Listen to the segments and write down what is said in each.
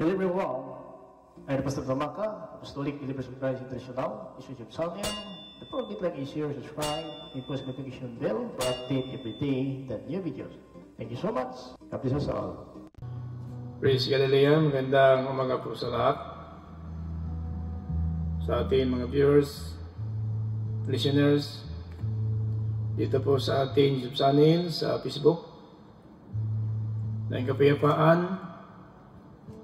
Hello everyone, I'm Pastor Tamaka, Apostolic Believers of Christ International, Bishop Salmian. Don't forget to like, share, subscribe, and post notification bell for update every day the new videos. Thank you so much. God bless us all. Praise Galilea, magandang umaga po sa lahat. Sa ating mga viewers, listeners, dito po sa ating YouTube channel sa Facebook. Dahil kapayapaan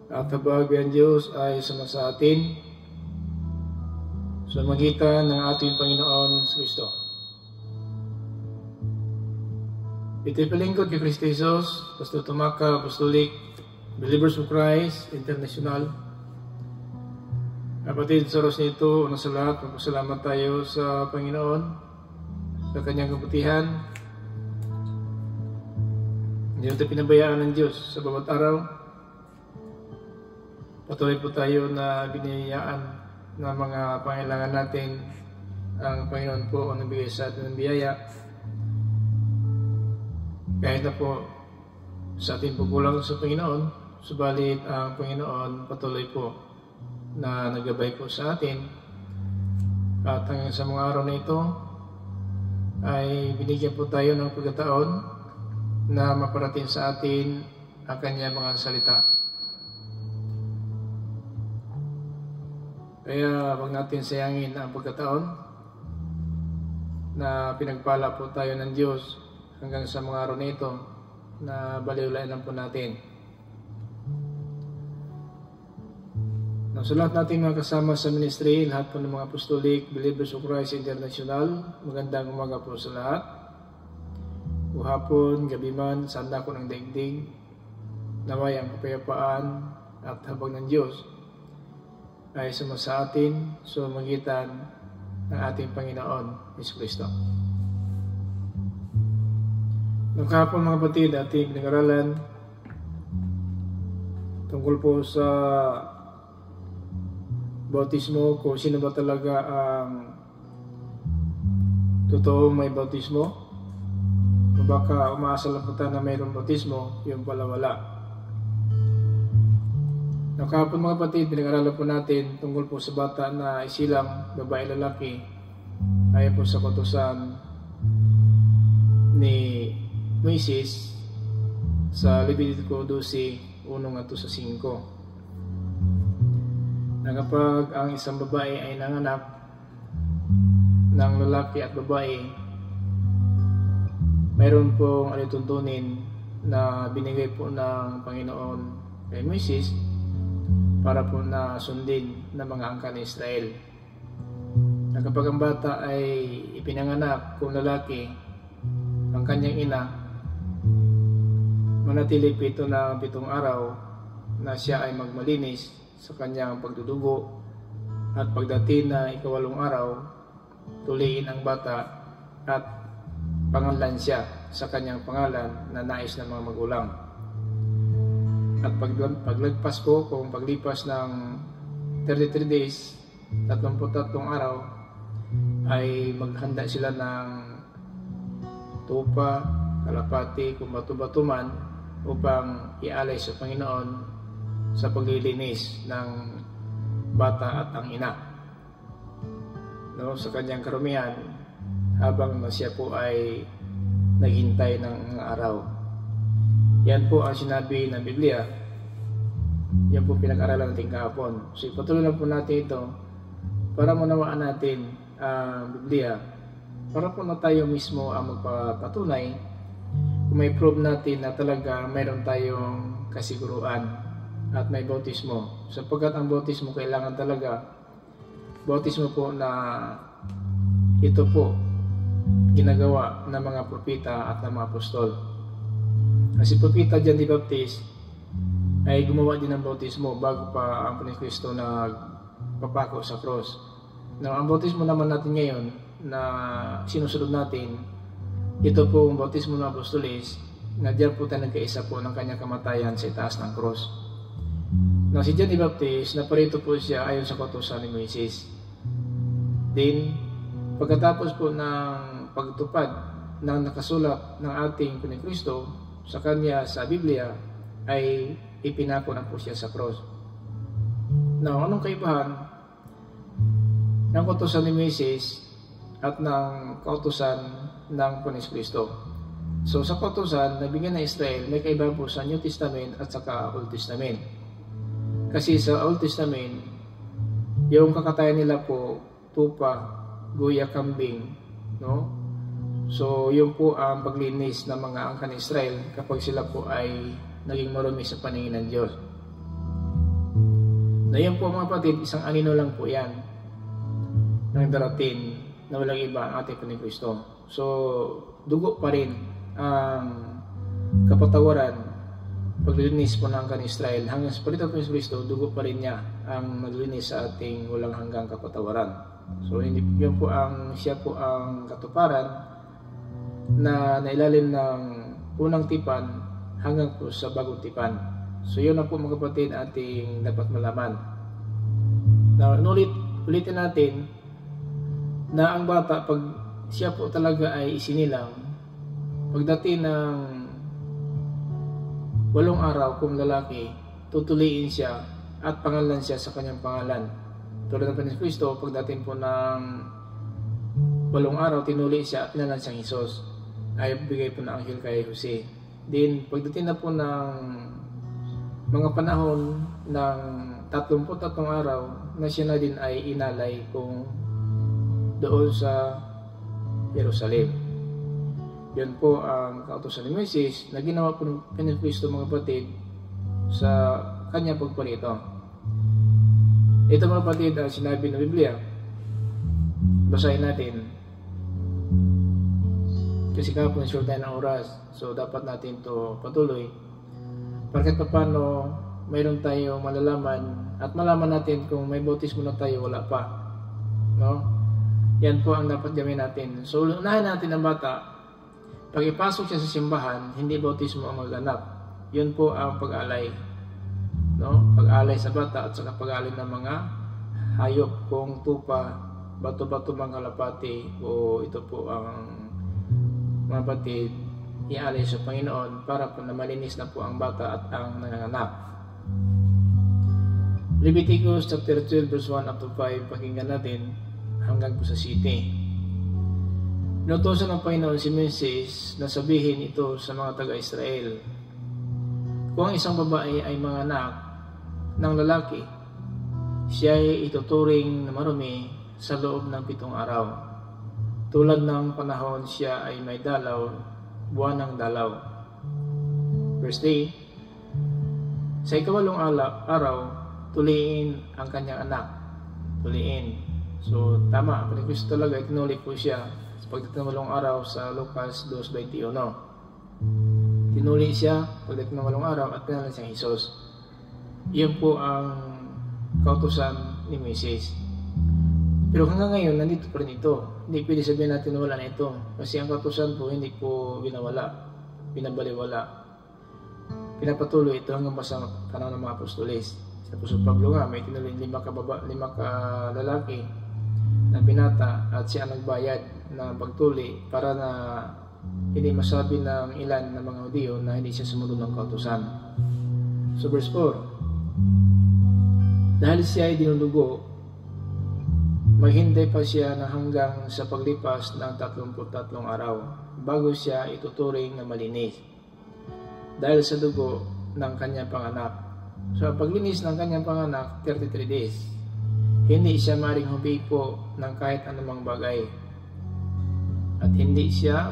at habag ng Diyos ay sama sa atin sa magitan ng ating Panginoon Kristo. Ito'y palingkod kay Kristo Jesus, Pastor Tamaka, Apostolic Believers of Christ International. Kapatid, sa oras nito, una sa lahat, magpasalamat tayo sa Panginoon, sa kanyang kabutihan. Hindi natin pinabayaan ng Diyos sa bawat araw. Patuloy po tayo na biniyayaan ng mga pangailangan natin. Ang Panginoon po ang nabigay sa atin ng biyaya. Kahit na po sa ating pagkulang sa Panginoon, subalit ang Panginoon patuloy po na naggabay po sa atin. At hanggang sa mga araw na ito ay binigyan po tayo ng pagkataon na maparating sa atin ang kanyang mga salita. Kaya wag natin sayangin ang pagkataon na pinagpala po tayo ng Diyos hanggang sa mga araw na ito na baliwalain lang po natin. Sa lahat natin mga kasama sa ministry, lahat po ng mga Apostolic Believers of Christ International, magandang umaga po sa lahat. Hapon, gabi man, sanda ko ng daigdig, naway ang kapayapaan at habag ng Diyos ay sama sa atin sa magitan ng ating Panginoon Hesus Kristo. Noong kahapon mga kapatid, ating pinag-aralan tungkol po sa bautismo, kung sino ba talaga ang totoong may bautismo, o baka umaasa lang po tayo na mayroong bautismo, yung pala wala. Nakahapon mga kapatid, pinag-aralan po natin tungkol po sa bata na isilang babae-lalaki ayon po sa kautusan ni Moises sa Levítico 12:1 at 5. Na kapag ang isang babae ay nanganak ng lalaki at babae, mayroon pong alituntunin na binigay po ng Panginoon kay Moises para po na sundin ng mga angkan ni Israel. Na kapag ang bata ay ipinanganak kung lalaki, ang kanyang ina, manatili po ito na 7 araw na siya ay magmalinis sa kanyang pagdudugo, at pagdating na 8 araw, tuliin ang bata at pangalan siya sa kanyang pangalan na nais ng mga magulang. At paglagpas po, kung paglipas ng 33 days, 33 araw, ay maghanda sila ng tupa, kalapati, kung bato-bato man, upang ialay sa Panginoon sa paglilinis ng bata at ang ina. No, sa kanyang karumihan, habang siya po ay naghintay ng araw. Yan po ang sinabi ng Biblia. Yan po pinag-aralan natin kahapon. So ipatuloy lang po natin ito para manawaan natin ang Biblia, para po na tayo mismo ang magpapatunay kung may prove natin na talaga mayroon tayong kasiguruan at may bautismo. Sapagkat ang bautismo kailangan talaga bautismo po na ito po ginagawa ng mga propeta at ng mga apostol. Kasi propeta John the Baptist ay gumawa din ng bautismo bago pa ang Kristo na papako sa cross. Now, ang bautismo naman natin ngayon na sinusunod natin, ito po ang bautismo ng apostolis na diyan po tayo nagkaisa po ng kanyang kamatayan sa itaas ng cross. Now, si John the Baptist, naparito po siya ayon sa kautusan ni Moises. Then, pagkatapos po ng pagtupad ng nakasulat ng ating Kristo sa kanya sa Biblia, ay ipinako na po siya sa cross. Now, anong kaibahan ng kautusan ni Moises at ng kautusan ng Panginoon Kristo? So, sa kautusan na bigyan ng Israel, may kaibahan po sa New Testament at saka Old Testament. Kasi sa Old Testament, yung kakatayan nila po, tupa, guya, kambing, no? So, yun po ang paglinis ng mga angkan ng Israel kapag sila po ay naging marumi sa paningin ng Diyos. Na yun po mga kapatid, isang anino lang po yan ng darating na walang iba ang ating Panginoong Kristo. So, dugo pa rin ang kapatawaran, paglilinis po ng angkan ng Israel. Hanggang sa palitan po ng Kristo, dugo pa rin niya ang naglinis sa ating walang hanggang kapatawaran. So, yun po siya po ang katuparan na nailalim ng unang tipan hanggang po sa bagong tipan. So yun na po mga kapatid ating dapat malaman. Now, ulitin natin na ang bata, pag siya po talaga ay isinilang, pagdating ng 8 araw kung lalaki, tutuliin siya at pangalan siya sa kanyang pangalan. Tulad ng Panginoon Kristo, pagdating po ng 8 araw, tinuli siya at pinalan siyang Hesus. Ay bigay po ng anghel kay Jose. Then, pagdating na po ng mga panahon ng 33 araw na siya na din ay inalay kung doon sa Jerusalem. Yan po ang kautusan ni Moises na ginawa po ng Panginoon Kristo mga kapatid sa kanya pagparito. Ito mga kapatid ang sinabi ng Biblia. Basahin natin. Kasi kahapon short tayo ng oras, so dapat natin to patuloy. Para kahit paano mayroon tayo malalaman at malaman natin kung may bautismo na tayo wala pa. No? Yan po ang dapat gawin natin. So unahin natin ang bata. Pag ipasok siya sa simbahan, hindi bautismo ang maganap. Yun po ang pag-alay. No? Pag-alay sa bata at saka pag-alay ng mga hayop kung tupa, bato-bato mga kalapati o ito po ang mga batid, ialay sa Panginoon para po na malinis na po ang bata at ang nanganganak. Leviticus chapter 12 verse 1 up to 5, pakinggan natin hanggang po sa 7. Inutusan ng Panginoon si Moises na sabihin ito sa mga taga-Israel. Kung ang isang babae ay manganak ng lalaki, siya ay ituturing na marumi sa loob ng 7 araw. Tulad ng panahon siya ay may dalaw, buwan ng dalaw. Verse 3, sa 8 araw, tuliin ang kanyang anak. Tuliin. So, tama. Ang Panginoon Kristo talaga, itinuli po siya sa pagdating ng 8 araw sa Lucas 2:21. Tinuli siya pagdating ng 8 araw at pinalan siyang Hesus. Iyon po ang kautusan ni Moises. Pero hanggang ngayon, nandito pa rin ito. Hindi pwede sabihin natin na wala na ito. Kasi ang kautusan po, hindi po binawala, binabaliwala. Pinapatuloy ito hanggang sa panahon ng mga apostoles. Sa Apostol Pablo nga, may tinuli 5 lalaki na binata at siya nagbayad ng pagtuli para na hindi masabi ng ilan ng mga Hudyo na hindi siya sumunod ng kautusan. So verse 4, dahil siya ay dinudugo, maghintay pa siya na hanggang sa paglipas ng 33 araw bago siya ituturing na malinis dahil sa dugo ng kanyang panganak. So paglinis ng kanyang panganak, 33 days. Hindi siya maring humipo ng kahit anumang bagay at hindi siya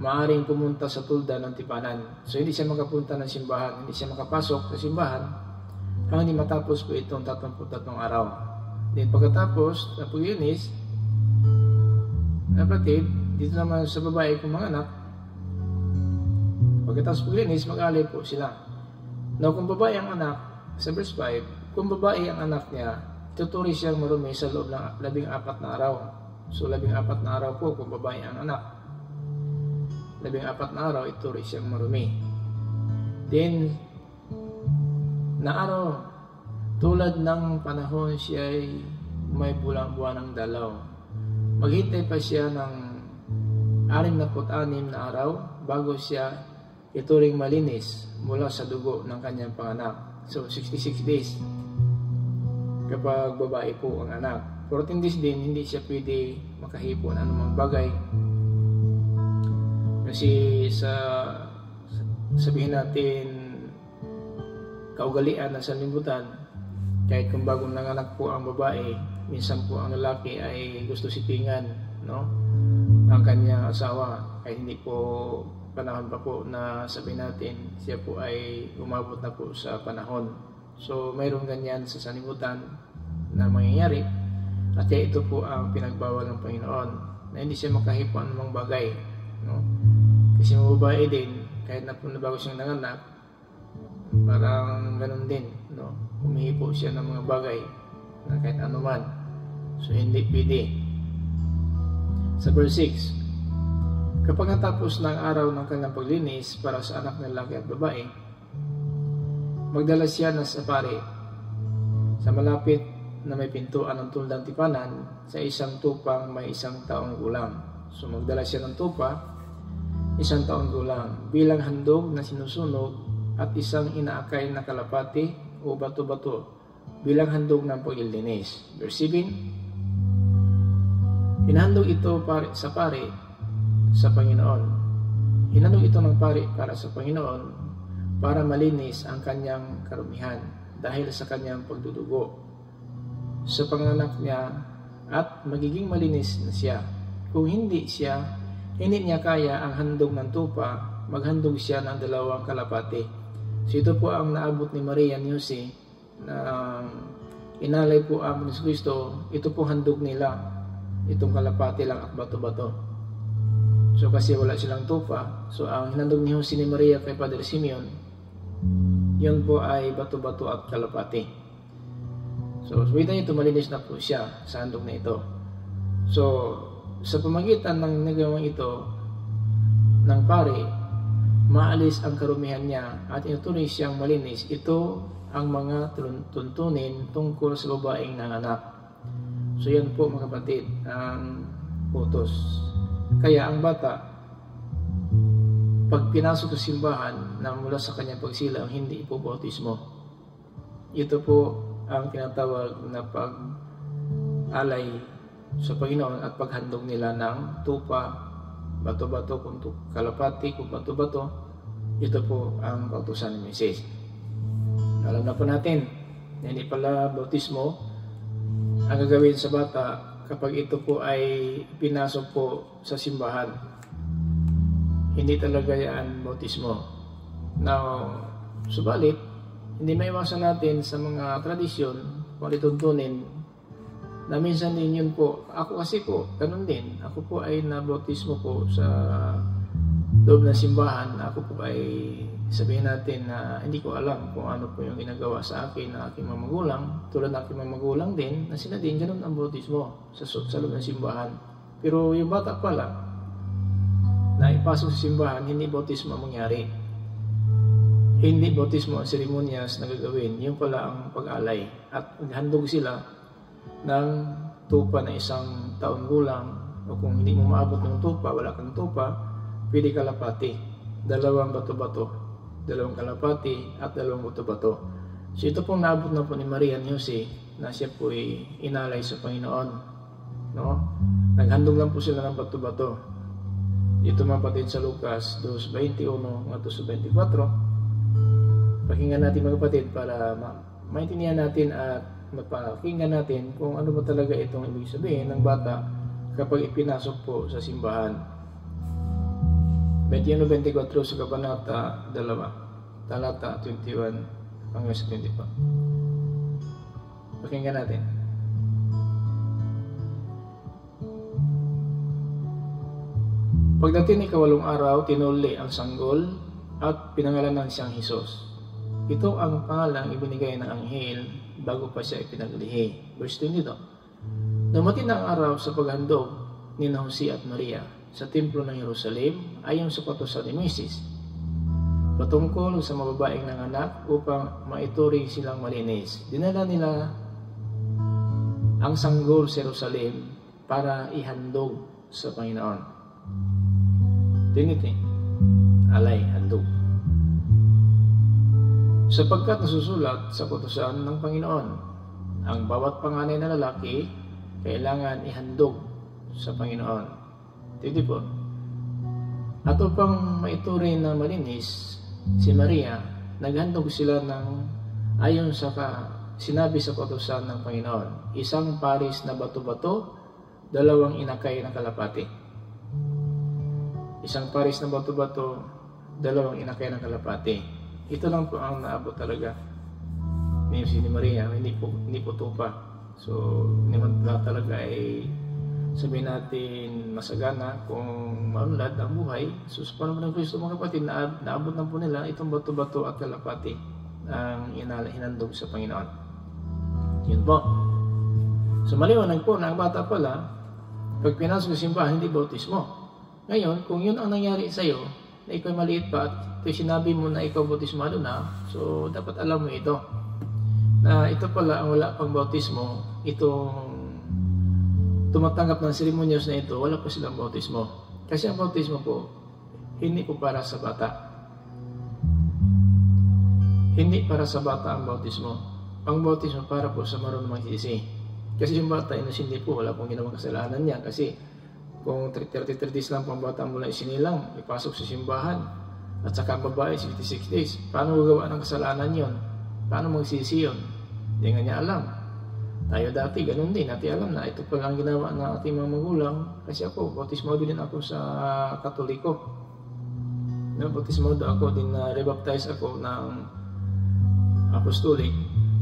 maaring pumunta sa tulda ng tipanan. So hindi siya makapunta ng simbahan, hindi siya makapasok sa simbahan hanggang hindi matapos po itong 33 araw. Then pagkatapos na paglinis, kapatid, dito naman sa babae kung mga anak, pagkatapos paglinis, mag-alay po sila. Now kung babae ang anak, sa verse 5, kung babae ang anak niya, tuturi siyang marumi sa loob ng 14 na araw. So 14 na araw po kung babae ang anak. 14 na araw, ituri siyang marumi. Then, na araw, tulad ng panahon siya ay may buwan ng dalaw. Maghintay pa siya ng 66 na araw bago siya ituring malinis mula sa dugo ng kanyang panganak. So 66 days. kapag babae po ang anak. 14 days din, hindi siya pwede makahipo ng anumang bagay. Kasi sabihin natin, kaugalian na sanlibutan, kahit kung bagong nanganak po ang babae, minsan po ang lalaki ay gusto sipingan, no, ang kanyang asawa, kahit hindi po panahon pa po na sabihin natin siya po ay umabot na po sa panahon. So mayroong ganyan sa sanlibutan na mangyayari, at kaya ito po ang pinagbawal ng Panginoon, na hindi siya makahipo ng mga bagay, no? Kasi mga babae din, kahit na po na bago siyang nanganak, parang ganun din, no? Humihipo siya ng mga bagay na kahit anuman. So hindi pwede. Sa verse 6, kapag natapos ng araw ng kanyang paglinis para sa anak ng lalaki at babae, magdala siya ng sapari sa malapit na may pintuan ng tuldang tipanan sa isang tupang may 1 taong gulang. So magdala siya ng tupa, 1 taong gulang, bilang handog na sinusunog, at isang inaakay na kalapati o bato-bato bilang handog ng paglilinis. Verse 7, hinandog ito sa pari sa Panginoon. Hinandog ito ng pari para sa Panginoon para malinis ang kanyang karumihan dahil sa kanyang pagdudugo sa panganak niya, at magiging malinis na siya. Kung hindi niya kaya ang handog ng tupa, maghandog siya ng 2 kalapati. So ito po ang naabot ni Maria ni Jose na inalay po ang Hesus Kristo. Ito po handog nila, itong kalapati lang at bato-bato. So kasi wala silang tupa, so ang hinandog ni Jose ni Maria kay Father Simeon, yun po ay bato-bato at kalapati. So, wait na ito, malinis na po siya sa handog na ito. So, sa pamagitan ng nagawang ito ng pari, maalis ang karumihan niya at inutuloy siyang malinis. Ito ang mga tuntunin tungkol sa babaeng nanganak. So, yan po mga kapatid, ang utos. Kaya ang bata, pag pinasok sa simbahan na mula sa kanyang pagsilang, hindi ipobautismo. Ito po ang tinatawag na pag-alay sa Panginoon at paghandog nila ng tupa, bato-bato, kung kalapati, kung bato-bato. Ito po ang kautusan ni Moises. Alam na po natin na hindi pala bautismo ang gagawin sa bata kapag ito po ay pinasok po sa simbahan. Hindi talaga yan bautismo. Now, subalit, hindi may iwasan natin sa mga tradisyon kung lituntunin na minsan din yun po. Ako kasi po, ganun din. Ako po ay nabautismo po sa loob ng simbahan. Ako po ay sabihin natin na hindi ko alam kung ano po yung ginagawa sa akin ng aking mga magulang. Tulad ng aking mga magulang din, na sila din ganun ang bautismo sa loob ng simbahan. Pero yung bata pala na ipasok sa simbahan, hindi bautismo ang mangyari. Hindi bautismo ang seremonyas na gagawin, yung pala ang pag-alay. At maghandog sila ng tupa na 1 taong gulang, o kung hindi mo maabot ng tupa, wala kang tupa, pwede kalapati, 2 bato-bato, 2 kalapati at 2 bato-bato. So ito pong naabot na po ni Maria ni Jose na siya po ay inalay sa Panginoon, no? Naghandog lang po sila ng bato-bato. Ito mapatid sa Lucas 2:21 at 2:24. Pakinggan natin mga kapatid para maintindihan natin at mapakinggan natin kung ano ba talaga itong ibig sabihin ng bata kapag ipinasok po sa simbahan. 21-24 sa Kabanata 2, talata 21 hanggang 24. Pakinggan natin. Pagdating ni ika-8 araw, tinuli ang sanggol at pinangalanan siyang Hesus. Ito ang pangalang ibinigay ng anghel bago pa siya ipinaglihi. Verse 22. Dumating ang araw sa paghandog ni Jose at Maria sa templo ng Jerusalem ayon sa kautusan ni Moises, patungkol sa mga babaeng nanganak upang maituring silang malinis. Dinala nila ang sanggol sa Jerusalem para ihandog sa Panginoon. Trinity, alay, handog. Sapagkat nasusulat sa kautusan ng Panginoon, Ang bawat panganay na lalaki kailangan ihandog sa Panginoon. Hindi po. At upang maituring na malinis si Maria, naghandog sila ng ayon sa sinabi sa kautusan ng Panginoon, isang paris na bato-bato, 2 inakay na kalapati. Isang paris na bato-bato, 2 inakay na kalapati. Ito lang po ang naabot talaga ni Maria, hindi po tupa. So, hindi man talaga ay sabihin natin masagana kung maunlad ang buhay. So, sa panahon ng Kristo mga kapatid, naabot na po nila itong bato-bato at kalapati ang hinandog sa Panginoon. Yun po. So, maliwanag po na ang bata pala, pag pinasok sa simbahan, hindi bautismo. Ngayon, kung yun ang nangyari sa iyo, na ikaw maliit pa at sinabi mo na ikaw bautismado na, so dapat alam mo ito. Na ito pala ang wala pang bautismo, itong tumatanggap ng seremonyos na ito, wala po silang bautismo. Kasi ang bautismo po, hindi po para sa bata. Hindi para sa bata ang bautismo. Ang bautismo para po sa marunong magsisi. Kasi yung bata, hindi po, wala pong ginawang kasalanan niya. Kasi kung 33 days lang pang bata mula isinilang, ipasok sa simbahan, at saka ang babae 66 days, paano gagawa ng kasalanan yon? Paano magsisi yun? Hindi nga niya alam. Tayo dati, ganun din. Natin alam na ito pala ang ginawa ng ating mga magulang. Kasi ako, bautismado din ako sa Katoliko. Bautismado ako din na rebaptize ako ng Apostolic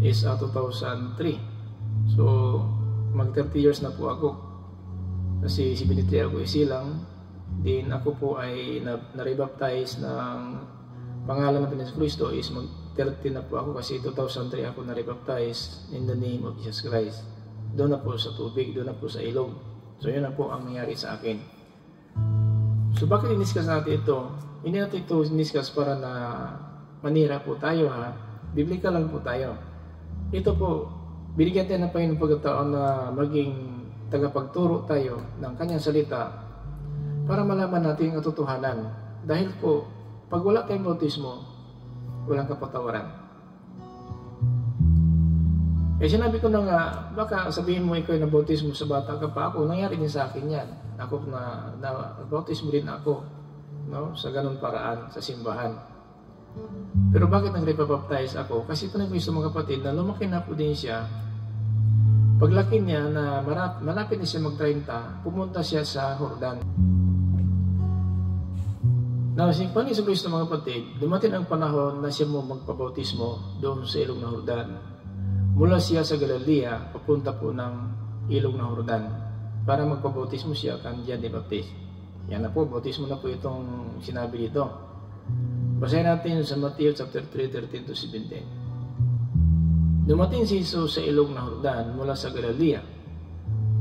is 2003. So, mag 30 years na po ako. Kasi 73 ako isilang. Din ako po ay na-rebaptize ng pangalan ng Panginoon Kristo is mag 30 na po ako kasi 2003 ako na-rebaptize in the name of Jesus Christ. Doon na po sa tubig, doon na po sa ilog. So yun na po ang nangyari sa akin. So bakit iniskas natin ito? Hindi natin ito iniskas para na manira po tayo ha. Biblika lang po tayo. Ito po, binigyan tayo ng Panginoon pagkataon na maging tagapagturo tayo ng kanyang salita para malaman natin ang katotohanan. Dahil po, pag wala tayong bautismo, walang kapatawaran. Eh sinabi ko na nga, baka sabihin mo ikaw na bautismo sa bata ka pa ako, nangyari din sa akin yan. Ako na bautismo din ako, no? Sa ganun paraan, sa simbahan. Pero bakit nag-rebaptize ako? Kasi ito nag-Kristo mga kapatid na lumaki na po din siya. Paglaki niya na malapit na siya mag-30, pumunta siya sa Jordan. Now, sing panis sa Kristo mga kapatid, dumating ang panahon na siya mo magpabautismo doon sa ilog ng Jordan. Mula siya sa Galilea, papunta po ng ilog ng Jordan para magpabautismo siya kan John the Baptist. Yan na po, bautismo na po itong sinabi dito. Basahin natin sa Matthew chapter 3, 13 to 17. Dumating si Jesus sa ilog ng Jordan mula sa Galilea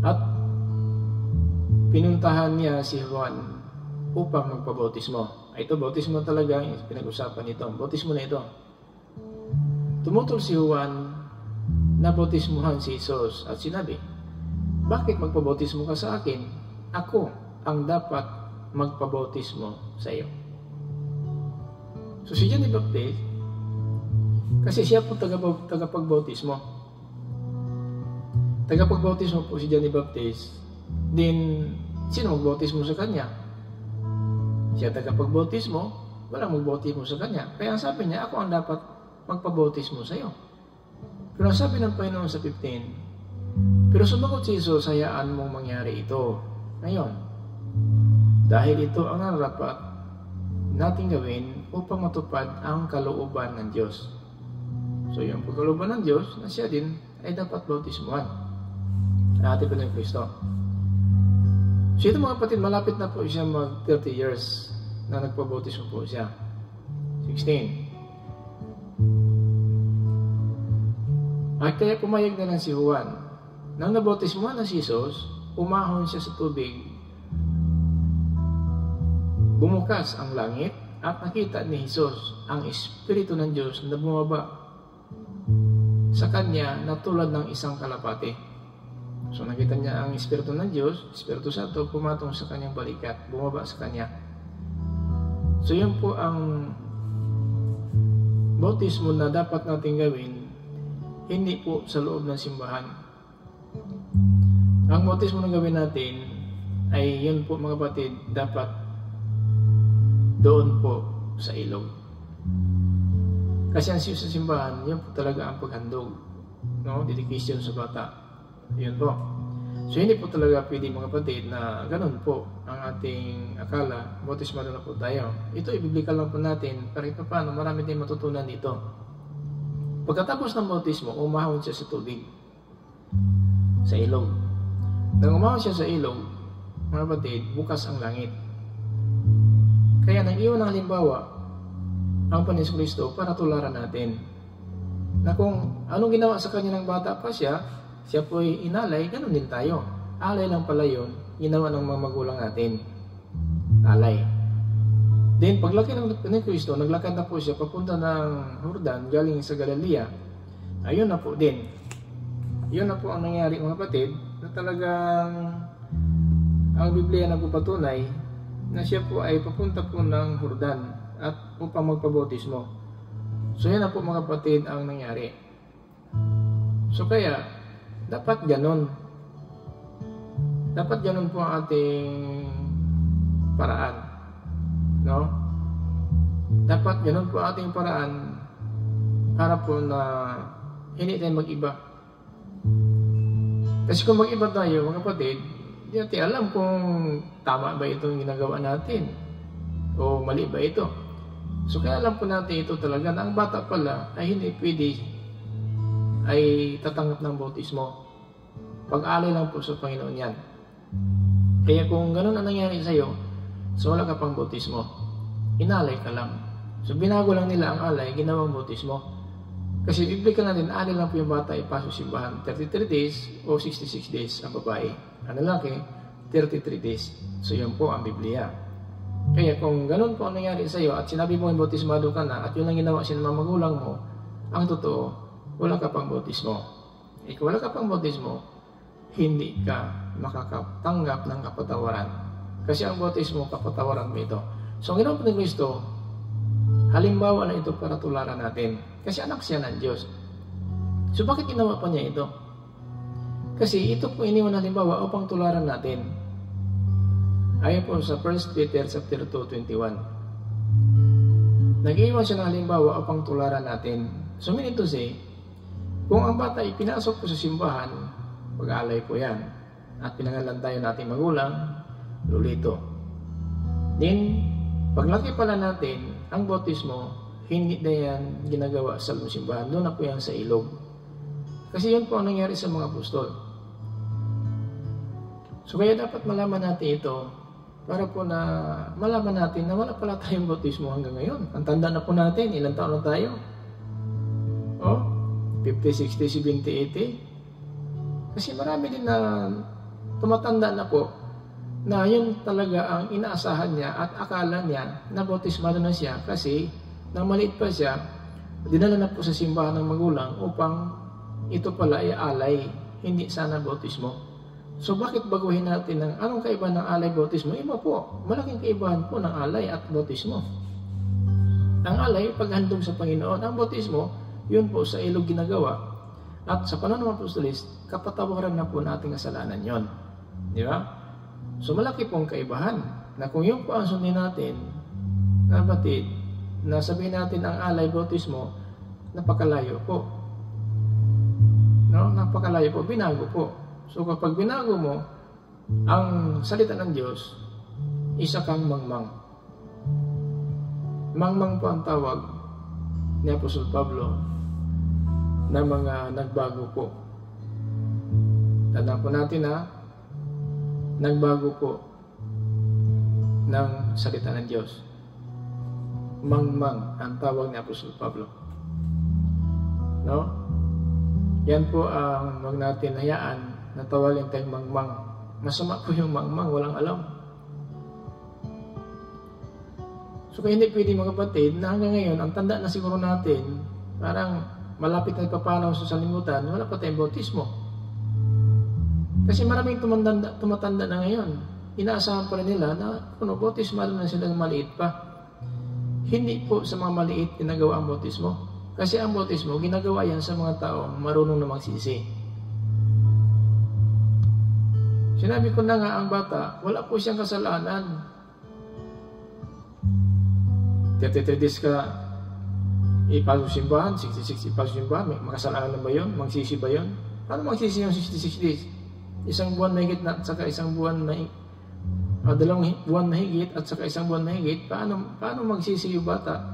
at pinuntahan niya si Juan upang magpabautismo. Ito, bautismo talaga yung pinag-usapan nito. Bautismo na ito. Tumutol si Juan na bautismuhan si Jesus at sinabi, bakit magpabautismo ka sa akin? Ako ang dapat magpabautismo sa iyo. So si John the Baptist, kasi siya po tagapagbautismo. Tagapagbautismo po si John the Baptist. Din, sino magbautismo sa kanya? Siya tagapagbautismo, walang magbautismo sa kanya. Kaya sabi niya, ako ang dapat magpabautismo sa iyo. Pero sabi ng Panginoon sa 15, pero sumagot si Jesus, hayaan mong mangyari ito ngayon. Dahil ito ang narapat natin gawin upang matupad ang kalooban ng Diyos. So yung pagkalooban ng Diyos, na siya din ay dapat bautismuhan. Ating Panginoon Kristo. So ito mga kapatid, malapit na po siya mag 30 years na nagpabautismo po siya. 16. At kaya pumayag na lang si Juan. Nang nabautismuhan na si Jesus, umahon siya sa tubig. Bumukas ang langit at nakita ni Jesus ang Espiritu ng Diyos na bumaba sa kanya na tulad ng isang kalapati. So nakita niya ang Espiritu ng Diyos, Espiritu Santo, pumatong sa kanyang balikat, bumaba sa kanya. So yun po ang bautismo na dapat natin gawin hindi po sa loob ng simbahan. Ang bautismo na gawin natin ay yun po mga kapatid, dapat doon po sa ilog. Kasi ang sa simbahan, yun po talaga ang paghandog, no? Dedication sa bata. Yun po. So hindi po talaga pwede mga kapatid na ganun po ang ating akala, bautismado na po tayo. Ito i-biblical lang po natin para ito paano marami tayong matutunan dito. Pagkatapos ng bautismo, umahon siya sa tubig, sa ilog. Nang umahon siya sa ilog, mga kapatid, bukas ang langit. Kaya nang iwan ng halimbawa ang Panginoon Kristo para tularan natin na kung anong ginawa sa kanya ng bata pa siya po ay inalay, ganun din tayo. Alay lang pala yun, ginawa ng mga magulang natin. Alay. Then paglaki ng Kristo, naglakad na po siya papunta ng Jordan galing sa Galilea. Ayun na po din. Yun na po ang nangyari mga kapatid, na talagang ang Biblia nagpapatunay na siya po ay papunta po ng Jordan at upang magpabautismo. So yan na po mga kapatid ang nangyari. So kaya, dapat ganon. Dapat ganon po ang ating paraan. No? Dapat ganon po ang ating paraan para po na hindi tayo mag-iba. Kasi kung mag-iba tayo mga kapatid, hindi natin alam kung tama ba itong ginagawa natin o mali ba ito. So kaya alam po natin ito talaga na ang bata pala ay hindi pwede ay tatanggap ng bautismo. Pag-alay lang po sa Panginoon yan. Kaya kung ganun ang nangyari sa iyo, so wala ka pang bautismo. Inalay ka lang. So binago lang nila ang alay, ginawang bautismo. Kasi biblical natin, alay lang po yung bata ipasok simbahan. 33 days o 66 days ang babae. Ang lalaki, 33 days. So yun po ang Biblia. Kaya kung ganun po ang nangyari sa iyo at sinabi mo yung bautismado ka na at yun ang ginawa siya ng mga magulang mo, ang totoo, wala ka pang bautismo. Kung wala ka pang bautismo, hindi ka makakatanggap ng kapatawaran. Kasi ang bautismo, kapatawaran mo ito. So ang ginawa po ng Kristo, halimbawa na ito para tularan natin. Kasi anak siya ng Diyos. So bakit ginawa pa niya ito? Kasi ito po iniwan halimbawa upang tularan natin. Ayon po sa 1 Peter chapter 2:21. Nag-iwan siya ng halimbawa upang tularan natin. So meaning to say, kung ang bata ipinasok po sa simbahan, pag-alay po yan. At pinangalan tayo nating magulang, lulito. Then, paglaki pala natin, ang bautismo, hindi na yan ginagawa sa simbahan. Doon na po yan sa ilog. Kasi yun po ang nangyari sa mga apostol. So kaya dapat malaman natin ito para po na malaman natin na wala pala tayong bautismo hanggang ngayon. Ang tanda na po natin, ilang taon na tayo? 50, 60, 70, 80. Kasi marami din na tumatanda na po na yun talaga ang inaasahan niya at akala niya na bautismado na siya kasi nang maliit pa siya, dinala na po sa simbahan ng magulang upang ito pala ay alay, hindi sana bautismo. So bakit baguhin natin ng anong kaibahan ng alay bautismo? Iba po, malaking kaibahan po ng alay at bautismo. Ang alay, paghandog sa Panginoon. Ang bautismo, yun po sa ilog ginagawa. At sa panahon ng apostolis, kapatawaran na po nating kasalanan yon. Di ba? So malaki pong kaibahan na kung yun po ang sundin natin, na batid, na sabihin natin ang alay bautismo, napakalayo po. No? Napakalayo po, binago po. So kapag binago mo ang salita ng Diyos, isa kang mangmang. Mangmang po ang tawag ni Apostol Pablo na mga nagbago po. Tandaan po natin na nagbago po ng salita ng Diyos. Mangmang ang tawag ni Apostol Pablo. No? Yan po ang wag natin hayaan na tawagin tayong mangmang. Masama po yung mangmang, walang alam. So kaya hindi pwede mga kapatid na hanggang ngayon, ang tanda na siguro natin, parang malapit na papanaw sa salimutan, wala pa tayong bautismo. Kasi maraming tumatanda na ngayon. Inaasahan pa rin nila na bautismal na sila maliit pa. Hindi po sa mga maliit ginagawa ang bautismo. Kasi ang bautismo, ginagawa yan sa mga taong marunong na magsisi. Sinabi ko na nga, ang bata, wala po siyang kasalanan. 33 days ka ipasok simbahan, 66 ipasok simbahan, may makasalanan na ba yun? Magsisi ba yun? Paano magsisi yung 66 days? Isang buwan mahigit na, at saka isang buwan mahigit, 2 buwan mahigit, at saka isang buwan mahigit, paano magsisi yung bata?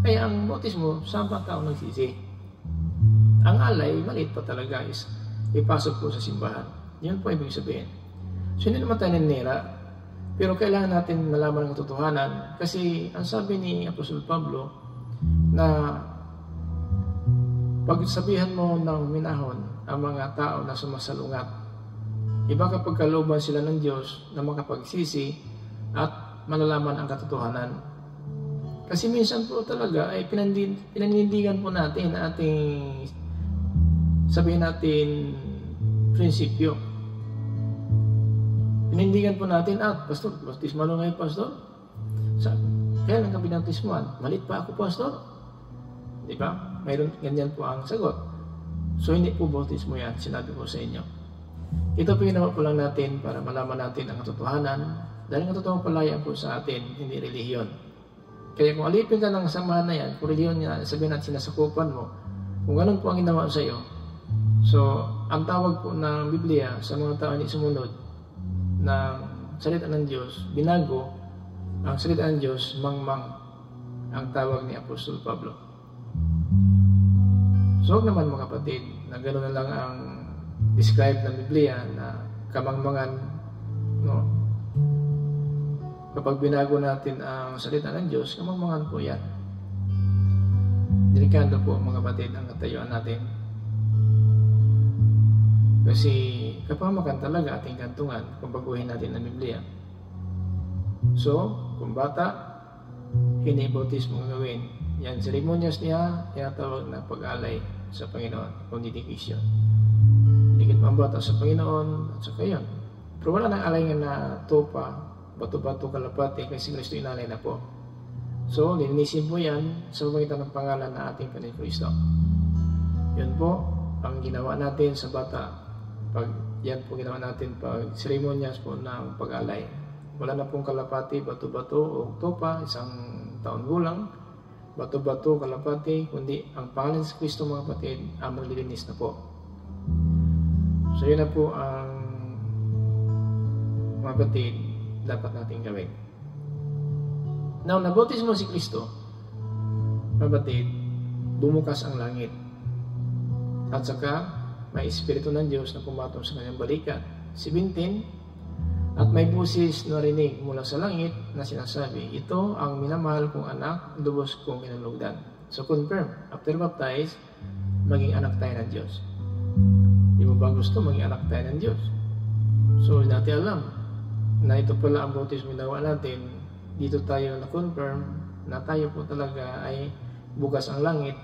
Kaya ang bautismo, saan pa tao nagsisi? Ang alay, maliit pa talaga is ipasok po sa simbahan. Yun po ibig sabihin. So hindi naman tayo ninira, pero kailangan natin malaman ang katotohanan kasi ang sabi ni Apostol Pablo na pagsabihan mo ng minahon ang mga tao na sumasalungat, iba kapag kalooban sila ng Diyos na makapagsisi at malalaman ang katotohanan. Kasi minsan po talaga ay pinanindigan po natin na ating sabihin natin prinsipyo. Pinindigan po natin, pastor, baptismo na ngayon, pastor. Kaya lang ka binaptismuhan, malit pa ako, pastor. Di ba? Mayroon, ganyan po ang sagot. So, hindi po baptismo yan, sinabi ko sa inyo. Ito po ginawa po lang natin para malaman natin ang katotohanan, dahil ang katotohanan palaya po sa atin, hindi relihiyon. Kaya kung alipin ka ng samahan na yan, kung relihiyon niya, sabihin natin sinasakupan mo, kung ganun po ang ginawa sa iyo, so, ang tawag po ng Biblia sa mga tao hindi sumunod ng salita ng Diyos, binago ang salita ng Diyos, mangmang ang tawag ni Apostol Pablo. So, huwag naman mga kapatid, na gano'n na lang ang describe ng Biblia na kamangmangan, no? Kapag binago natin ang salita ng Diyos, kamangmangan po yan. Delikado po mga kapatid ang katayuan natin. Kasi kapamakan talaga ating kantungan kung baguhin natin ang Biblia. So, kung bata, hindi bautismo gawin. Yan, seremonyas niya, tinatawag na pag-alay sa Panginoon, o dedication. Dikit mo ang bata sa Panginoon, at saka yun. Pero wala nang alay nga na tupa, bato-bato, kalapati, kasi Kristo inalay na po. So, linisin po yan sa pamagitan ng pangalan na ating Panginoon Kristo. Yun po ang ginawa natin sa bata. Yan po ginawa natin pag seremonyas po ng pag-alay. Wala na pong kalapati, bato-bato o tupa, isang taon gulang, bato-bato, kalapati, kundi ang pangalan sa Kristo mga kapatid ang maglilinis na po. So yun na po ang mga kapatid dapat natin gawin. Now, nabautismo si Kristo, mga kapatid, bumukas ang langit. At saka, may Espiritu ng Diyos na pumatong sa kanyang balikat. 17, at may busis na rinig mula sa langit na sinasabi, ito ang minamahal kong anak, lubos kong kinalugdan. So confirm, after baptize, maging anak tayo ng Diyos. Di mo ba gusto maging anak tayo ng Diyos? So natin alam na ito pala ang bautismo ginawa natin. Dito tayo na-confirm na tayo po talaga ay bukas ang langit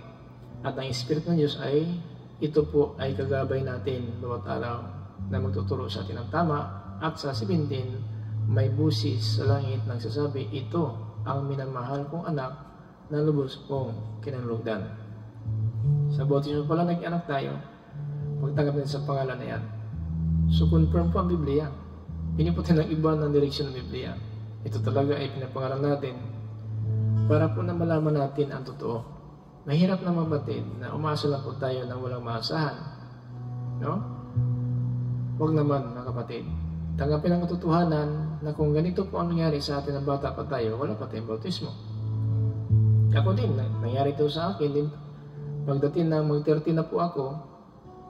at ang Espiritu ng Diyos ay ito po ay kagabay natin bawat araw na magtuturo sa atin ng tama. At sa 17, may busis sa langit nang sasabi, ito ang minamahal kong anak na lubos kong kinalugdan. Sa bautismo pala nag-anak tayo, pagtanggap natin sa pangalan na yan. So confirm po ang Biblia. Hindi po tayo ng iba ng direksyon ng Biblia. Ito talaga ay pinapangalan natin para po na malaman natin ang totoo. Mahirap na mabatid na umasa lang po tayo na walang maasahan. No? Huwag naman mga kapatid. Tanggapin ang katotohanan na kung ganito po ang nangyari sa atin ng bata pa tayo, wala pa tayong bautismo. Ako din, nangyari ito sa akin din. Pagdating ng mag-30 na po ako,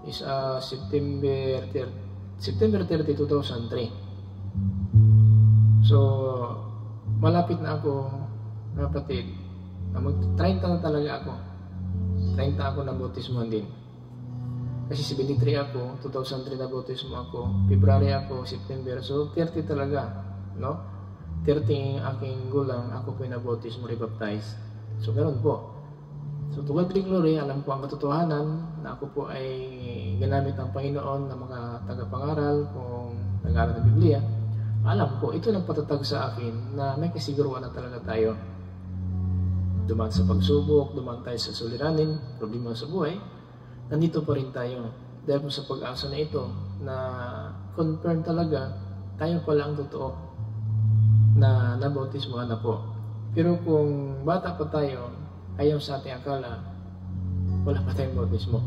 is September 30, 2003. So, malapit na ako, mga kapatid. Mag-30 na talaga ako. 30 ako na bautismo din. Kasi 73 ako, 2003 na bautismo ako, February ako, September. So 30 talaga, no? 30 aking gulang, ako po na bautismo, rebaptize. So ganoon po. So to God be glory, alam ko ang katotohanan na ako po ay ginamit ng Panginoon na mga tagapangaral kung nag-aaral ng Biblia. Alam ko, ito nagpatatag sa akin na may kasiguruan na talaga tayo. dumaan sa pagsubok, dumaan tayo sa suliranin, problema sa buhay, nandito pa rin tayo. Dahil po sa pag-asa na ito, na confirm talaga, tayo pala ang totoo na nabautismuhan na po. Pero kung bata pa tayo, ayaw sa ating akala, wala pa tayong bautismo.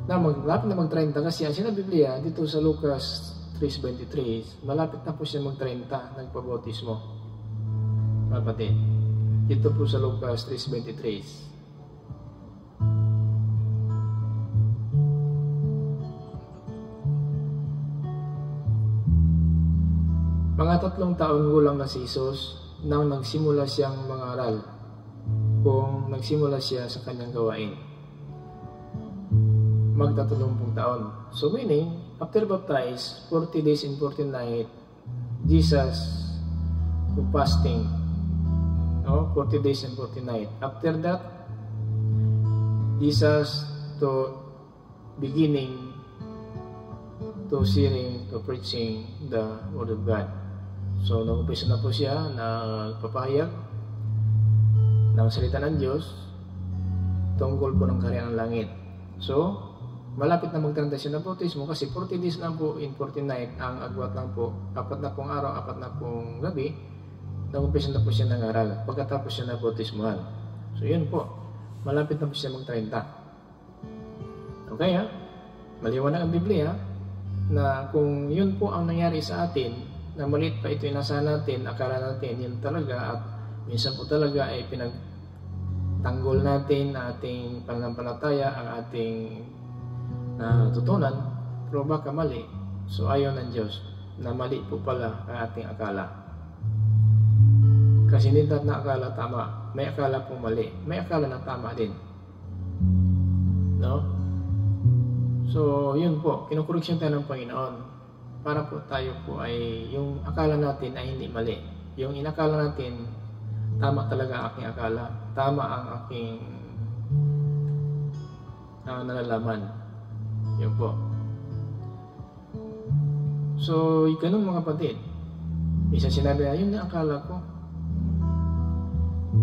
Na malapit na mag-30 kasi ang sinabi Biblia dito sa Lucas 3:23, malapit na po siya mag-30, nagpabautismo. Mapatid. Dito po sa Lucas 3:23. Mga 3 taon gulang na si Jesus nang nagsimula siyang mangaral kung nagsimula siya sa kanyang gawain. Magta-30 taon. So meaning, after baptize, 40 days and 40 nights, Jesus fasting. 40 days and 40 nights. After that, Jesus to beginning to sharing, to preaching the Word of God. So, nag-umpisa na po siya na papahayag ng salita ng Diyos tungkol po ng kaharian ng langit. So, malapit na mag-30 siya ng bautismo kasi 40 days lang po in 40 night ang agwat lang po. 4 na pong araw, 4 na pong gabi, nag-umpisa na po siya ng aral pagkatapos siya na bautismuhan. So, yun po. Malapit na po siya mag-30. Okay ha? Maliwanag ang Biblia na kung yun po ang nangyari sa atin, na maliit pa ito inasa natin, akala natin yun talaga at minsan po talaga ay pinagtanggol natin ang ating pananampalataya, ang ating tutunan, pero baka mali. So ayaw ng Diyos na mali po pala ang ating akala. Kasi hindi natin na akala tama, may akala po mali, may akala na tama din. No? So yun po, kinukorreksyon tayo ng Panginoon para po tayo po ay yung akala natin ay hindi mali. Yung inakala natin, tama talaga ang aking akala, tama ang aking nalalaman. Yun po. So, ganun mga kapatid. Isa sinabi na, yun ang akala ko.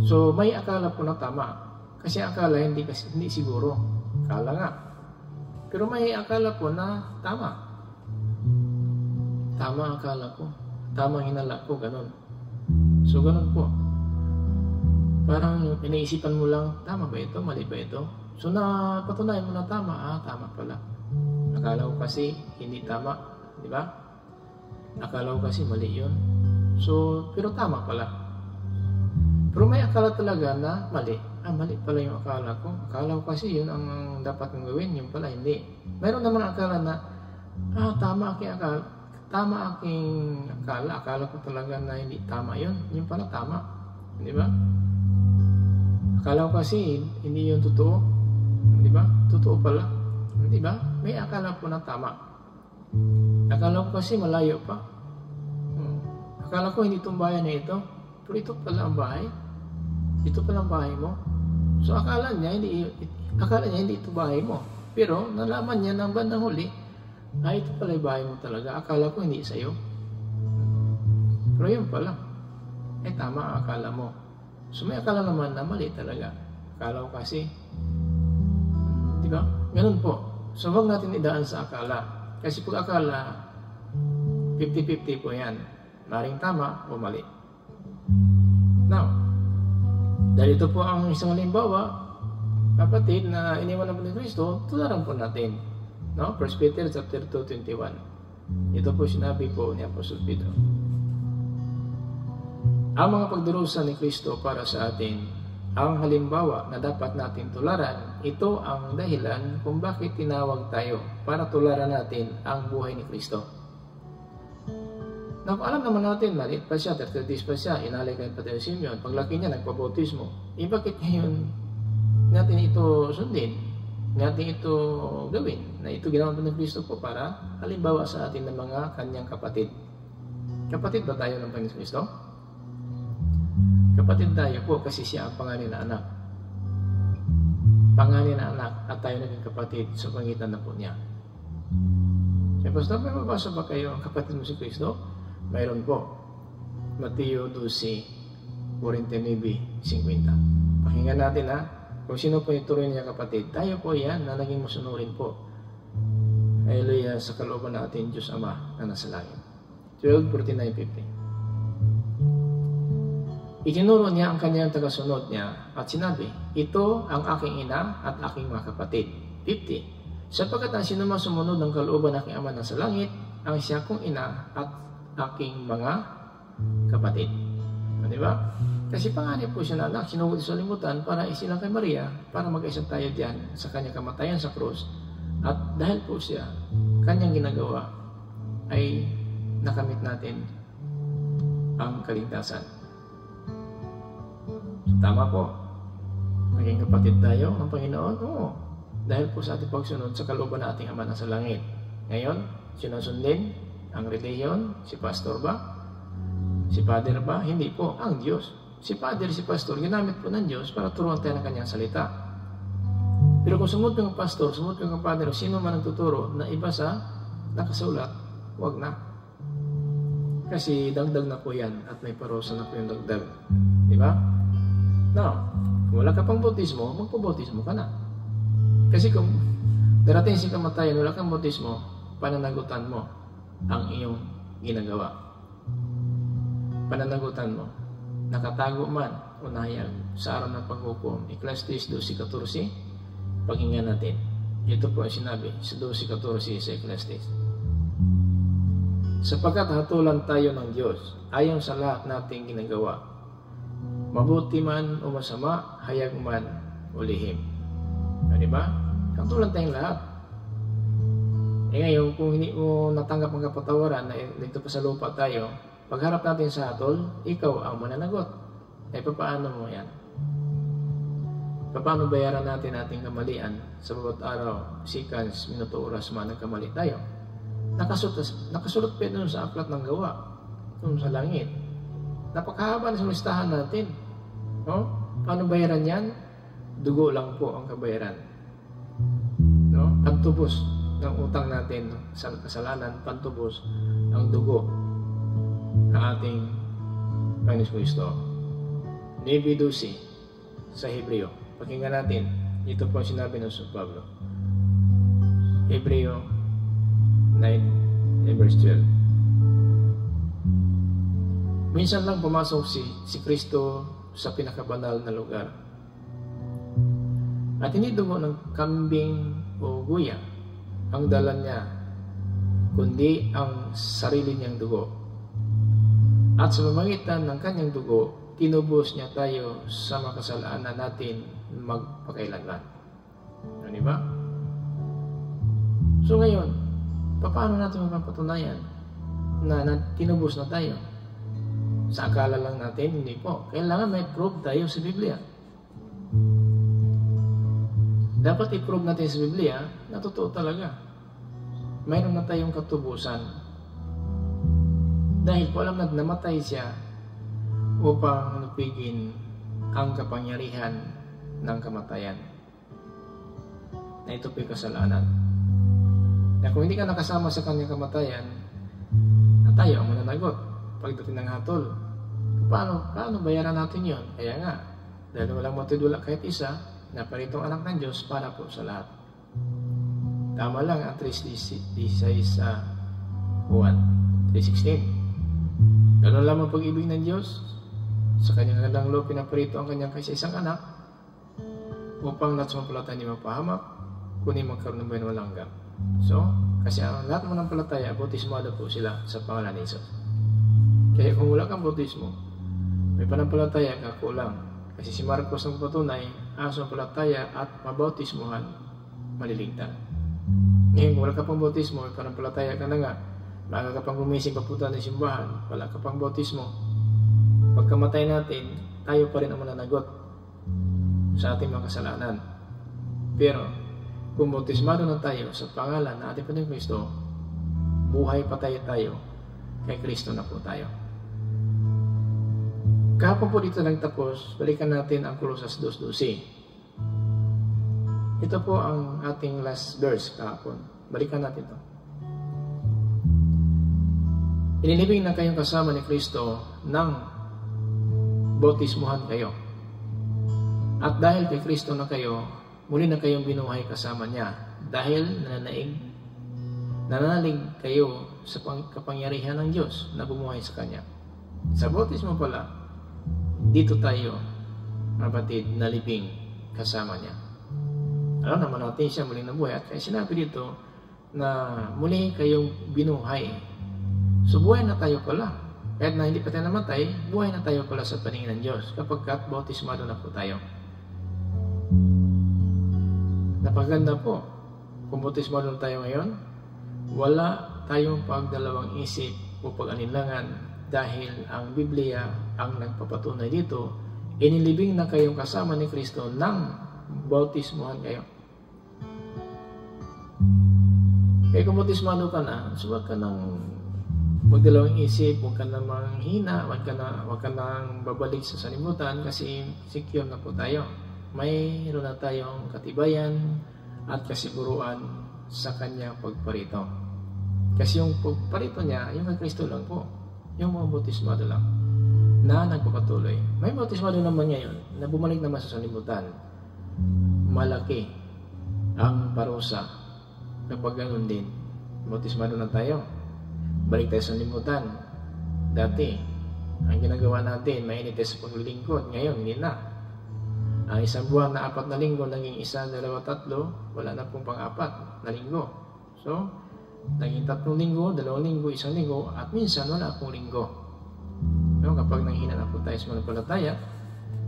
So, may akala po na tama. Kasi akala hindi siguro. Akala nga. Pero may akala po na tama. Tama ang akala ko. Tama ang hinala ko. Ganun. So, ganun po. Parang iniisipan mo lang, tama ba ito? Mali ba ito? So, napatunayan mo na tama. Tama pala. Akala ko kasi hindi tama. Di ba? Akala ko kasi mali yun. So, pero tama pala. Pero may akala talaga na mali. Mali pala yung akala ko. Akala ko kasi yun ang dapat kong gawin. Yung pala hindi. Mayroon naman akala na, tama aking akala. Tama aking akala. Akala ko talaga na hindi tama yun. Yung pala tama. Di ba? Akala ko kasi hindi yun totoo. Di ba? Totoo pala. Di ba? May akala po na tama. Akala ko kasi malayo pa. Akala ko hindi itong bahay na ito. Pero ito pala ang bahay. Ito pala ang bahay mo. So akala niya hindi ito bahay mo. Pero nalaman niya ng bandang huli, ito pala yung bahay mo talaga. Akala ko hindi sa'yo. Pero yun pala. Tama ang akala mo. So may akala naman na mali talaga. Akala ko kasi. Di ba? Ganun po. So huwag natin idaan sa akala. Kasi pag akala, 50-50 po yan. Maring tama o mali. Now, dahil ito po ang isang halimbawa, kapatid, na iniwan na po ni Kristo, tularan po natin. No? 1 Peter chapter 2:21. Ito po sinabi po ni Apostol Pedro. Ang mga pagdurusa ni Kristo para sa atin, ang halimbawa na dapat natin tularan, ito ang dahilan kung bakit tinawag tayo para tularan natin ang buhay ni Kristo. Now, alam naman natin, maliit pa siya, 30 days pa siya, inalay kay Padre Simeon, paglaki niya, nagpabautismo. Bakit ngayon natin ito sundin? Natin ito gawin? Na ito ginawa ng Kristo po para halimbawa sa atin ng mga kanyang kapatid. Kapatid ba tayo ng Panginoon Kristo? Kapatid tayo po kasi siya ang panganay na anak. Panganay na anak at tayo naging kapatid sa pangitan na po niya. Kaya Pastor, may mabasa ba kayo ang kapatid mo si Kristo? Mayroon po. Mateo 12, 49:50. Pakinggan natin kung sino po ituloy niya kapatid. Tayo po yan na naging masunurin po. Hallelujah, sa kalooban natin, Diyos Ama na nasa langit. 12:49-50. Itinuro niya ang kanyang tagasunod niya at sinabi, ito ang aking ina at aking mga kapatid. 50. Sapagkat ang sinumang sumunod ng kalooban ng aking Ama na sa langit, ang siya kong ina at aking mga kapatid. Di ba? Kasi panganib po siya na anak, sinugod sa limutan para isilang kay Maria, para mag-isa tayo diyan sa kanyang kamatayan sa krus. At dahil po siya, kanyang ginagawa ay nakamit natin ang kaligtasan. Tama po. Naging kapatid tayo ng Panginoon? Oo. Dahil po sa ating pagsunod sa kalooban ng ating Ama na sa langit. Ngayon, sinusundin ang relihiyon, si pastor ba? Si Father ba? Hindi po. Ang Diyos. Si Father, si Pastor, ginamit po ng Diyos para turuan tayo ng kanyang salita. Pero kung sumunod ng Pastor, sumunod ng Father, sino man ang tuturo na iba sa nakasulat, wag na. Kasi dagdag na po yan at may parusa na po yung dagdag. Di ba? No. Kung wala ka pang bautismo, magpabautismo ka na. Kasi kung darating si kamatayan, wala kang bautismo, pananagutan mo ang iyong ginagawa. Pananagutan mo. Nakatago man o nahayag sa araw ng paghukom. Ecclesiastes 12:14. Pakinggan natin. Ito po ang sinabi sa 12:14 sa Ecclesiastes. Sapagkat hatulan tayo ng Diyos ayon sa lahat nating ginagawa. Mabuti man o masama, hayag man o lihim. Diba? Hatulan tayong lahat. Ngayon, kung hindi mo natanggap ang kapatawaran na dito pa sa lupa tayo, pagharap natin sa hatol, ikaw ang mananagot. Paano mo yan? Paano bayaran natin ating kamalian sa bawat araw, seconds, minuto, oras man nagkamali tayo? Nakasulat pa doon sa aklat ng gawa, doon sa langit. Napakahaba na sa listahan natin. No? Paano bayaran yan? Dugo lang po ang kabayaran. No? Pantubos ng utang natin sa kasalanan, pantubos ang dugo ng ating Panginoon Kristo. 9:12 sa Hebreo. Pakinggan natin. Ito po ang sinabi ng San Pablo. Hebreo 9:12. Minsan lang pumasok si Kristo sa pinakabanal na lugar. At hindi dugo ng kambing o guya ang dala niya, kundi ang sarili niyang dugo. At sa pamamagitan ng kanyang dugo, tinubos niya tayo sa makasalanan natin magpakailanman. Di ba? So ngayon, paano natin mapapatunayan na tinubos na tayo? Sa akala lang natin, hindi po. Kailangan may proof tayo sa Biblia. Dapat i-prove natin sa Biblia na totoo talaga. Mayroon na tayong katubusan. Dahil po alam na namatay siya upang lupigin ang kapangyarihan ng kamatayan. Na ito po yung kasalanan. Na kung hindi ka nakasama sa kanyang kamatayan, na tayo ang mananagot pagdating ng hatol. Paano bayaran natin yon? Kaya nga, dahil walang matidula kahit isa, na paritong anak ng Diyos para po sa lahat. Tama lang ang 3:16 sa Juan 3:16. Ganun lamang pag-ibig ng Diyos, sa kanyang gandang loob pinaparito ang kanyang kaisa-isang anak upang lahat sumampalataya hindi mapahamak, kundi magkaroon ng buhay na walang hanggan. So, kasi ang lahat mo ng palataya, bautismado po sila sa pangalan ni Jesus. Kaya kung wala kang bautismo, may panampalataya ka kulang. Kasi si Marcos ang patunay, ang sumampalataya at mabautismuhan, maliligtan. Ngayon, kung wala ka pang bautismo, may panampalataya ka na nga, maaga ka pang gumising papunta ng simbahan, wala ka pang bautismo. Pagkamatay natin, tayo pa rin ang mananagot sa ating mga kasalanan. Pero, kung bautismado na tayo sa pangalan ng ating Panginoong Kristo, buhay pa tayo kay Kristo na po tayo. Kahapon po dito nagtapos, balikan natin ang Colosas 2:12. Ito po ang ating last verse kahapon. Balikan natin ito. Inilibing na kayong kasama ni Kristo ng bautismuhan kayo. At dahil kay Kristo na kayo, muli na kayong binuhay kasama niya. Dahil nananalig kayo sa kapangyarihan ng Diyos na bumuhay sa Kanya. Sa bautismo pala, dito tayo, kapatid, nalibing kasama niya. Alam naman natin siya muling nabuhay. At kaya sinabi dito na muli kayong binuhay. So buhay na tayo pala. Kahit na hindi pa tayo namatay, buhay na tayo pala sa paningin ng Diyos kapag bautismado na po tayo. Napaganda po. Kung bautismado na tayo ngayon, wala tayong pagdalawang isip o pag-alinlangan dahil ang Biblia ang nagpapatunay dito, inilibing na kayong kasama ni Kristo nang bautismuhan kayo. Kaya kung bautismado ka na, so huwag ka nang magdalawang isip, huwag ka nang manghina, huwag ka nang babalik sa salimutan kasi secure na po tayo. Mayroon na tayong katibayan at kasiguruan sa kanyang pagparito. Kasi yung pagparito niya, yung kay Kristo lang po. Yung mga bautismado lang na nagpapatuloy. May bautismado naman ngayon na bumalik naman sa salimutan. Malaki ang parusa kapag ganun din. Bautismado na tayo. Balik tayo sa salimutan. Dati, ang ginagawa natin, mainit sa paglilingkod. Ngayon, hindi na. Ang isang buwan na 4 na linggo, naging 1, 2, 3, wala na pong pang-4 na linggo. So, naging 3 linggo, 2 linggo, 1 linggo, at minsan wala pong linggo. So, kapag nanghina na po tayo sa mananampalataya,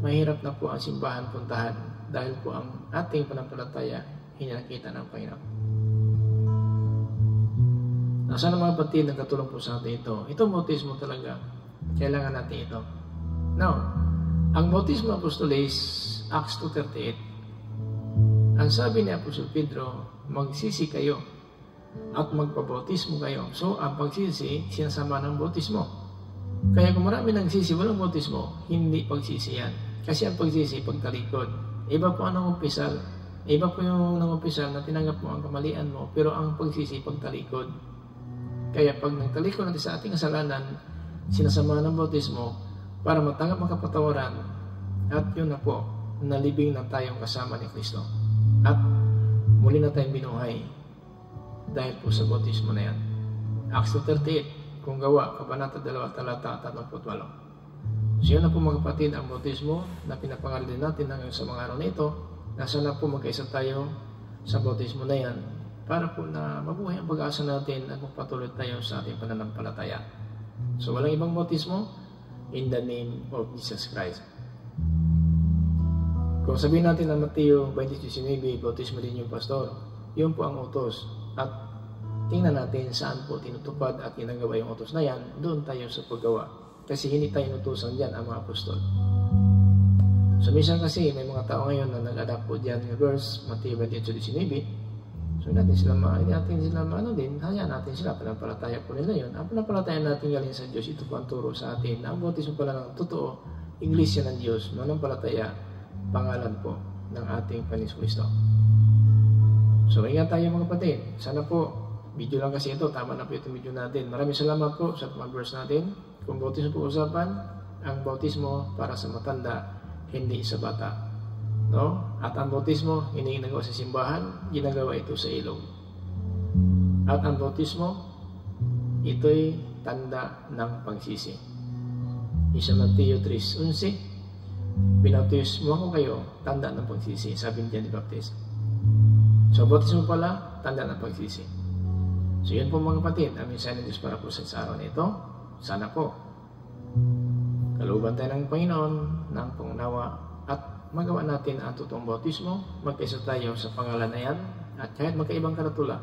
mahirap na po ang simbahan puntahan dahil po ang ating pananampalataya hinakita ng Panginoon. Sana mga kapatid, nagkatulong po sa atin ito. Itong bautismo talaga, kailangan natin ito. Now, ang bautismo apostolis, Acts 2:38, ang sabi ni Apostol Pedro, magsisi kayo at magpabautismo kayo. So, ang pagsisi, sinasama ng bautismo. Kaya kung marami nagsisi, walang bautismo, hindi pagsisi yan. Kasi ang pagsisi, pagtalikod. Iba po ang nangumpisal. Iba po yung nangumpisal na tinanggap mo ang kamalian mo, pero ang pagsisi, pagtalikod. Kaya pag nagtalikod natin sa ating kasalanan, sinasama ng bautismo para matanggap ang kapatawaran, at yun na po, nalibing na tayong kasama ni Kristo. At muli na tayong binuhay dahil po sa bautismo na yan. Acts 2:38, kung gawa, Kabanata 2, talata 38. So yun na po mga kapatid, ang bautismo na pinapangaral din natin hanggang sa mga araw na ito, na sana po magkaisa tayo sa bautismo na yan para po na mabuhay ang pag-asa natin at magpatuloy tayo sa ating pananampalataya. So walang ibang bautismo, in the name of Jesus Christ. Kung sabihin natin na Mateo 20:19, bautismo din yung pastor, yun po ang utos. At tingnan natin saan po tinutupad at ginagawa yung utos na yan, doon tayo sa paggawa. Kasi hindi tayo nutusan dyan ang mga apostol. So minsan kasi may mga tao ngayon na nag-adapt po dyan ng verse, Mateo 20:19. So natin sila hayaan natin sila, panampalataya po nila yun. Ang panampalataya natin galing sa Diyos, ito po ang turo sa atin. Na ang bautismo pala ng totoo, Iglesia ng Diyos, manampalataya, pangalan po ng ating Panginoon Kristo. So ingat tayo mga kapatid. Sana po, video lang kasi ito, tama na po itong video natin. Maraming salamat po sa mga verse natin. Kung bautismo po usapan, ang bautismo para sa matanda, hindi sa bata. No? At ang bautismo, hindi ginagawa sa simbahan, ginagawa ito sa ilog. At ang bautismo, ito'y tanda ng pagsisi. Isa Mateo 3:11, binautismo ako kayo, tanda ng pagsisi, sabi ni John the Baptist. So, bautismo pala, tanda ng pagsisi. So, yun po mga kapatid, ang mensahe ng Diyos para po sa araw na ito. Sana po, kalooban tayo ng Panginoon, ng pangunawa, at magawa natin ang totoong bautismo, magkaisa tayo sa pangalan na yan, at kahit magkaibang karatula,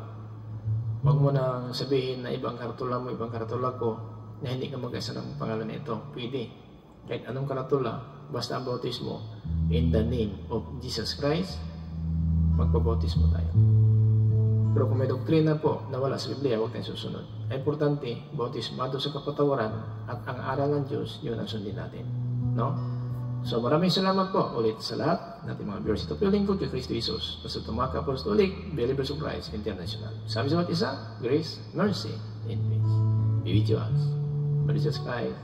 huwag mo nang sabihin na ibang karatula mo, ibang karatula ko, na hindi ka magkaisa ng pangalan na ito. Pwede. Kahit anong karatula, basta ang bautismo, in the name of Jesus Christ, magpabautismo tayo. Pero kung may doktrina po na wala sa Biblia, huwag tayong susunod. Ang importante, bautismado sa kapatawaran at ang aral ng Diyos, yun ang sundin natin. No? So maraming salamat po ulit sa lahat natin mga viewers. Ito po yung lingkod kay Kristo Jesus. Basta Tumaka Apostolic, Believers of Christ International. Sabi sa bawat isa, grace, mercy, and peace. Be with you us. By Jesus Christ.